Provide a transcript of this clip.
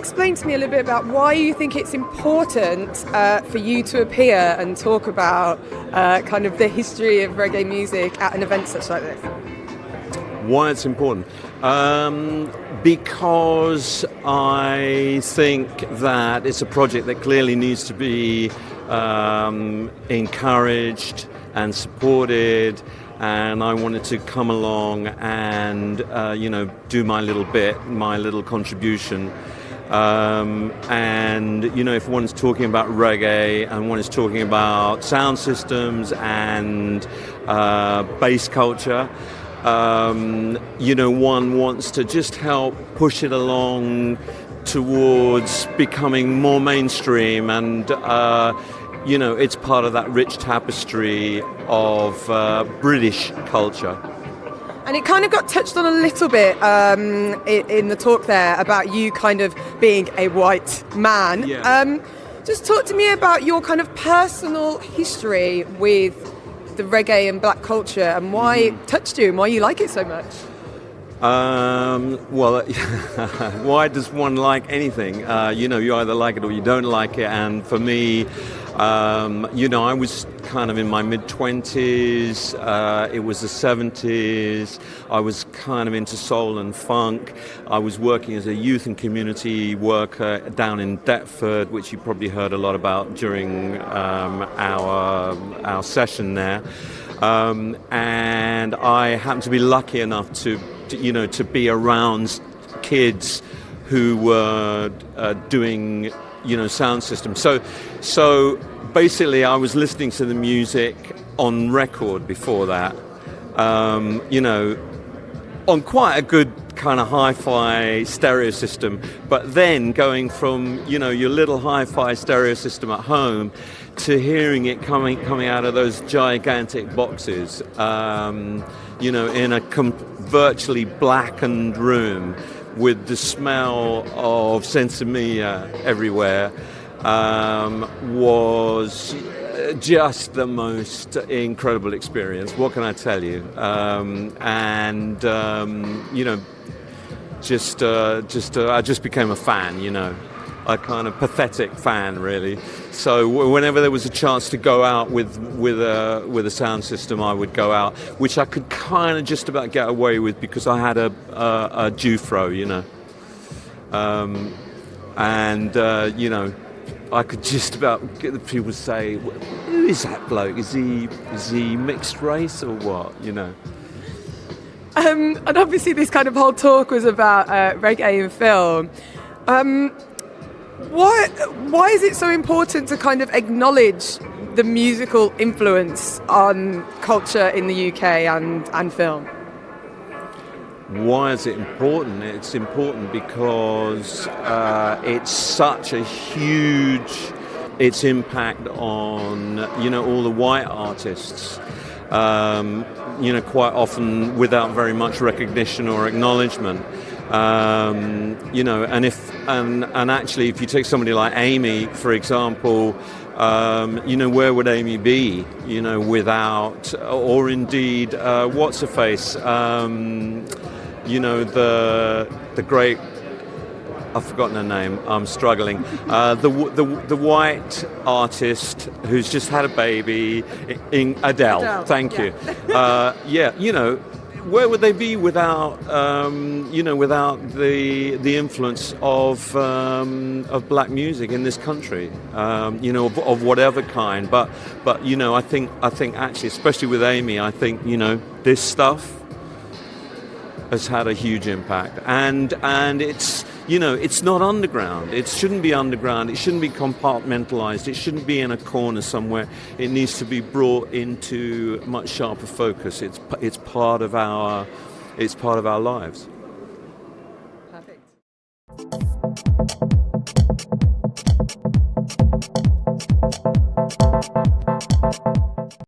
explain to me a little bit about why you think it's important for you to appear and talk about kind of the history of reggae music at an event such like this? Why it's important? Because I think that it's a project that clearly needs to be encouraged and supported, and I wanted to come along and do my little bit, my little contribution. And if one's talking about reggae and one is talking about sound systems and bass culture, one wants to just help push it along towards becoming more mainstream, and it's part of that rich tapestry of British culture. And it kind of got touched on a little bit in the talk there about you kind of being a white man. Yeah. Just talk to me about your kind of personal history with the reggae and black culture and why it touched you and why you like it so much. Why does one like anything? You either like it or you don't like it. And for me, I was kind of in my mid-20s. It was the 70s. I was kind of into soul and funk. I was working as a youth and community worker down in Deptford, which you probably heard a lot about during our session there. And I happened to be lucky enough to be around kids who were doing sound systems. So basically I was listening to the music on record before that, on quite a good kind of hi-fi stereo system, but then going from your little hi-fi stereo system at home to hearing it coming out of those gigantic boxes, in a virtually blackened room with the smell of sensimilla everywhere, was just the most incredible experience. What can I tell you? I just became a fan, a kind of pathetic fan, really. So whenever there was a chance to go out with a sound system, I would go out, which I could kind of just about get away with because I had a Jufro, I could just about get the people to say, "Who is that bloke? Is he mixed race or what?" And obviously, this kind of whole talk was about reggae and film. Why is it so important to kind of acknowledge the musical influence on culture in the UK and film? Why is it important? It's important because it's such a huge, its impact on, all the white artists, quite often without very much recognition or acknowledgement. And actually, if you take somebody like Amy, for example, where would Amy be, without, or indeed, what's her face, the great, I've forgotten her name, I'm struggling, the white artist who's just had a baby, Adele. Thank you. Where would they be without, without the influence of black music in this country, of whatever kind. But I think actually, especially with Amy, I think this stuff has had a huge impact, and it's it's not underground. It shouldn't be underground. It shouldn't be compartmentalized. It shouldn't be in a corner somewhere. It needs to be brought into much sharper focus. It's part of our lives.